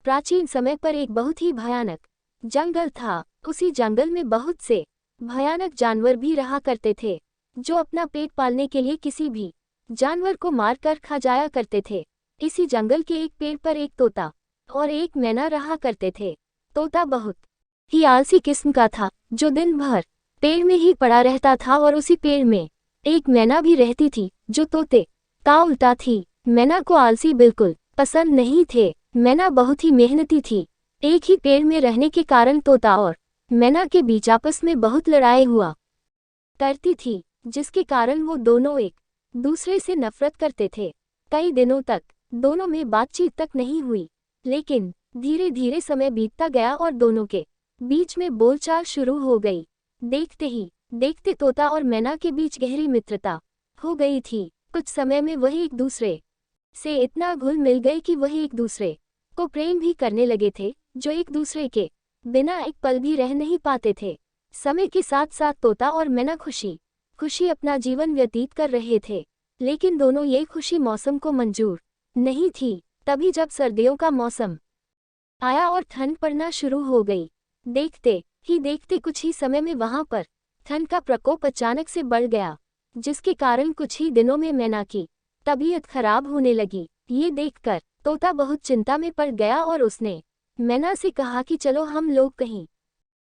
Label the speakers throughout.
Speaker 1: प्राचीन समय पर एक बहुत ही भयानक जंगल था। उसी जंगल में बहुत से भयानक जानवर भी रहा करते थे, जो अपना पेट पालने के लिए किसी भी जानवर को मारकर खा जाया करते थे। इसी जंगल के एक पेड़ पर एक तोता और एक मैना रहा करते थे। तोता बहुत ही आलसी किस्म का था, जो दिन भर पेड़ में ही पड़ा रहता था, और उसी पेड़ में एक मैना भी रहती थी, जो तोते का उल्टा थी। मैना को आलसी बिल्कुल पसंद नहीं थे। मैना बहुत ही मेहनती थी। एक ही पेड़ में रहने के कारण तोता और मैना के बीच आपस में बहुत लड़ाई हुआ करती थी, जिसके कारण वो दोनों एक दूसरे से नफरत करते थे। कई दिनों तक दोनों में बातचीत तक नहीं हुई, लेकिन धीरे धीरे समय बीतता गया और दोनों के बीच में बोलचाल शुरू हो गई। देखते ही देखते तोता और मैना के बीच गहरी मित्रता हो गई थी। कुछ समय में वह एक दूसरे से इतना घुल मिल गए कि वह एक दूसरे को प्रेम भी करने लगे थे, जो एक दूसरे के बिना एक पल भी रह नहीं पाते थे। समय के साथ साथ तोता और मैना खुशी खुशी अपना जीवन व्यतीत कर रहे थे, लेकिन दोनों ये खुशी मौसम को मंजूर नहीं थी। तभी जब सर्दियों का मौसम आया और ठंड पड़ना शुरू हो गई, देखते ही देखते कुछ ही समय में वहां पर ठंड का प्रकोप अचानक से बढ़ गया, जिसके कारण कुछ ही दिनों में मैना की तबीयत खराब होने लगी। ये देखकर तोता बहुत चिंता में पड़ गया और उसने मैना से कहा कि चलो हम लोग कहीं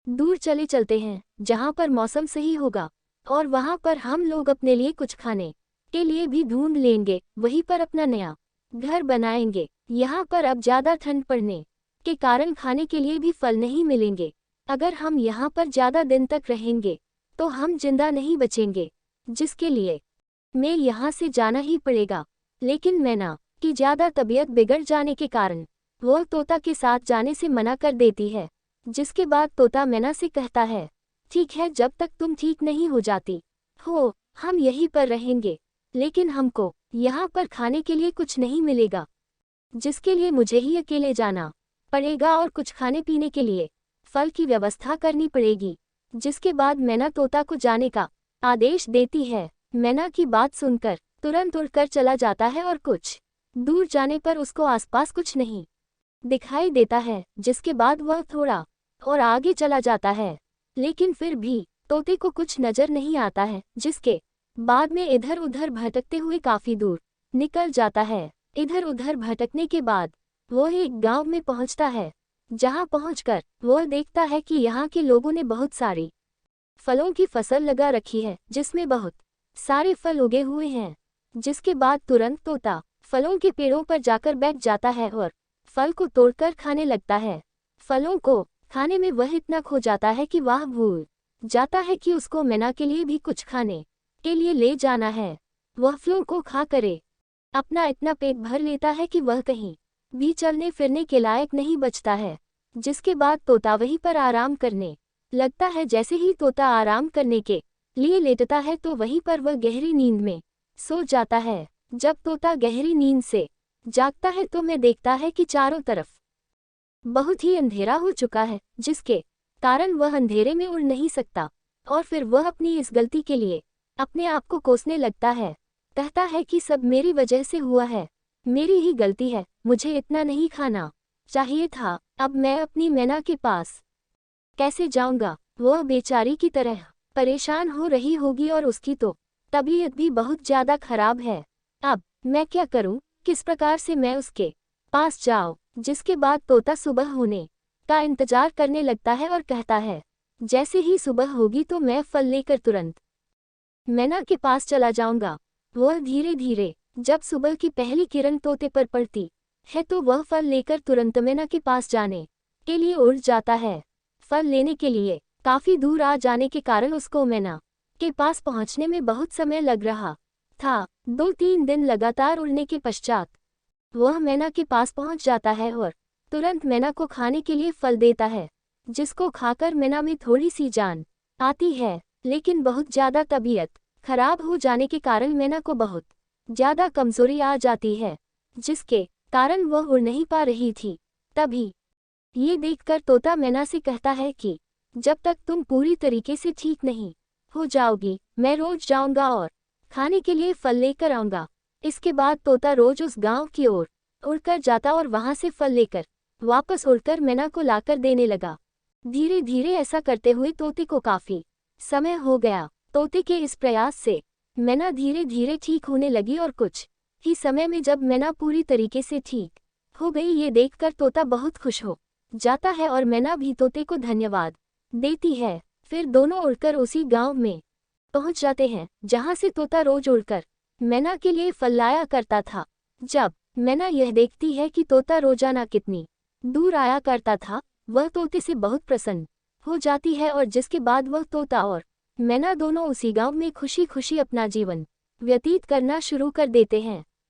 Speaker 1: दूर चले चलते हैं, जहां पर मौसम सही होगा, और वहां पर हम लोग अपने लिए कुछ खाने के लिए भी ढूंढ लेंगे। वहीं पर अपना नया घर बनाएंगे। यहाँ पर अब ज्यादा ठंड पड़ने के कारण खाने के लिए भी फल नहीं मिलेंगे। अगर हम यहाँ पर ज्यादा दिन तक रहेंगे तो हम जिंदा नहीं बचेंगे, जिसके लिए मैं यहाँ से जाना ही पड़ेगा। लेकिन मैना की ज्यादा तबीयत बिगड़ जाने के कारण वह तोता के साथ जाने से मना कर देती है, जिसके बाद तोता मैना से कहता है, ठीक है, जब तक तुम ठीक नहीं हो जाती हो हम यहीं पर रहेंगे, लेकिन हमको यहाँ पर खाने के लिए कुछ नहीं मिलेगा, जिसके लिए मुझे ही अकेले जाना पड़ेगा और कुछ खाने पीने के लिए फल की व्यवस्था करनी पड़ेगी। जिसके बाद मैना तोता को जाने का आदेश देती है। मैना की बात सुनकर तुरंत उड़कर चला जाता है और कुछ दूर जाने पर उसको आसपास कुछ नहीं दिखाई देता है, जिसके बाद वह थोड़ा और आगे चला जाता है, लेकिन फिर भी तोते को कुछ नजर नहीं आता है, जिसके बाद में इधर उधर भटकते हुए काफी दूर निकल जाता है। इधर उधर भटकने के बाद वह एक गांव में पहुंचता है, जहां पहुंचकर वह देखता है कि यहाँ के लोगों ने बहुत सारी फलों की फसल लगा रखी है, जिसमें बहुत सारे फल उगे हुए हैं। जिसके बाद तुरंत तोता फलों के पेड़ों पर जाकर बैठ जाता है और फल को तोड़कर खाने लगता है। फलों को खाने में वह इतना खो जाता है कि वह भूल जाता है कि उसको मैना के लिए भी कुछ खाने के लिए ले जाना है। वह फलों को खा करे अपना इतना पेट भर लेता है कि वह कहीं भी चलने फिरने के लायक नहीं बचता है। जिसके बाद तोता वहीं पर आराम करने लगता है। जैसे ही तोता आराम करने के लिए लेटता है तो वहीं पर वह गहरी नींद में सो जाता है। जब तोता गहरी नींद से जागता है तो मैं देखता है कि चारों तरफ बहुत ही अंधेरा हो चुका है, जिसके कारण वह अंधेरे में उड़ नहीं सकता, और फिर वह अपनी इस गलती के लिए अपने आप को कोसने लगता है। कहता है कि सब मेरी वजह से हुआ है, मेरी ही गलती है, मुझे इतना नहीं खाना चाहिए था। अब मैं अपनी मैना के पास कैसे जाऊंगा? वह बेचारी की तरह परेशान हो रही होगी और उसकी तो तबीयत भी बहुत ज्यादा खराब है। अब मैं क्या करूं? किस प्रकार से मैं उसके पास जाऊं? जिसके बाद तोता सुबह होने का इंतजार करने लगता है और कहता है, जैसे ही सुबह होगी तो मैं फल लेकर तुरंत मैना के पास चला जाऊंगा। वह धीरे धीरे जब सुबह की पहली किरण तोते पर पड़ती है तो वह फल लेकर तुरंत मैना के पास जाने के लिए उड़ जाता है। फल लेने के लिए काफी दूर आ जाने के कारण उसको मैना के पास पहुंचने में बहुत समय लग रहा था। 2-3 दिन लगातार उड़ने के पश्चात वह मैना के पास पहुंच जाता है और तुरंत मैना को खाने के लिए फल देता है, जिसको खाकर मैना में थोड़ी सी जान आती है। लेकिन बहुत ज्यादा तबीयत खराब हो जाने के कारण मैना को बहुत ज्यादा कमजोरी आ जाती है, जिसके कारण वह उड़ नहीं पा रही थी। तभी ये देखकर तोता मैना से कहता है कि जब तक तुम पूरी तरीके से ठीक नहीं हो जाओगी, मैं रोज जाऊंगा और खाने के लिए फल लेकर आऊंगा। इसके बाद तोता रोज उस गांव की ओर उड़कर जाता और वहां से फल लेकर वापस उड़कर मैना को लाकर देने लगा। धीरे धीरे ऐसा करते हुए तोते को काफी समय हो गया। तोते के इस प्रयास से मैना धीरे धीरे ठीक होने लगी और कुछ ही समय में जब मैना पूरी तरीके से ठीक हो गई, ये देखकर तोता बहुत खुश हो जाता है और मैना भी तोते को धन्यवाद देती है। फिर दोनों उड़कर उसी गांव में पहुंच जाते हैं जहां से तोता रोज उड़कर मैना के लिए फल लाया करता था। जब मैना यह देखती है कि तोता रोजाना कितनी दूर आया करता था, वह तोते से बहुत प्रसन्न हो जाती है और जिसके बाद वह तोता और मैना दोनों उसी गांव में खुशी खुशी अपना जीवन व्यतीत करना शुरू कर देते हैं।